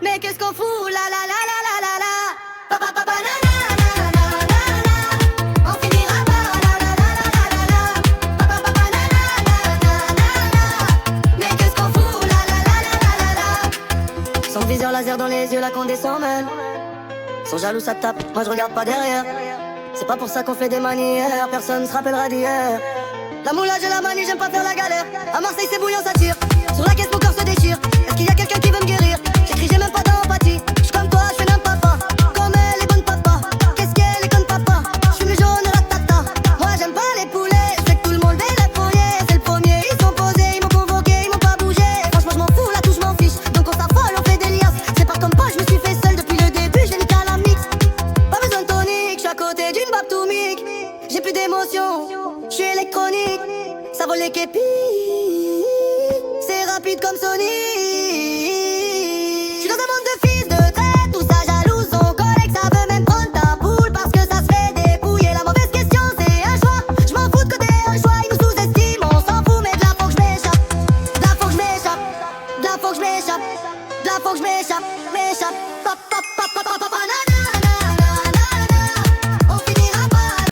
Mais qu'est-ce qu'on fout, la la la la la la la. Papa papa na na na na na na. On finira par la la la la la la la. Papa papa na na na na na na. Mais qu'est-ce qu'on fout, la la la la la la la. Sans viseur laser dans les yeux, là qu'on descend même. Sont jaloux ça tape, moi je regarde pas derrière. C'est pas pour ça qu'on fait des manières, personne se rappellera d'hier. La moulage et la manie, j'aime pas faire la galère. À Marseille c'est bouillant, ça tire. Sur la caisse mon corps se déchire. Est-ce qu'il y a quelqu'un qui veut me guérir? J'écris, j'ai même pas d'empathie. J'suis comme toi, j'fais n'importe pas. Comme elle est bonne papa. Qu'est-ce qu'elle est conne papa? J'fume le jaune ratata. Moi j'aime pas les poulets. J'sais que tout le monde est la fourrière. C'est le premier, ils sont posés, ils m'ont convoqué, ils m'ont pas bougé. Franchement je m'en fous, la touche m'en fiche. Donc on s'affole, on fait des liasses. C'est pas comme pas, je me suis fait seul depuis le début, j'ai niqué à la mix. Pas besoin de tonique, j'suis à côté d'une babe tout mic. J'ai plus d'émotion, j'suis électronique. Ça vole les képis, c'est rapide comme Sonic. J'suis dans un monde de fils de traite, tout ça jaloux, son collègue, ça veut même prendre ta poule parce que ça se fait dépouiller. La mauvaise question, c'est un choix. J'm'en fous de côté un choix, ils nous sous-estiment, on s'en fout, mais de là faut que j'm'échappe. De là faut que j'm'échappe, de là faut que j'm'échappe, de là faut que j'm'échappe, m'échappe.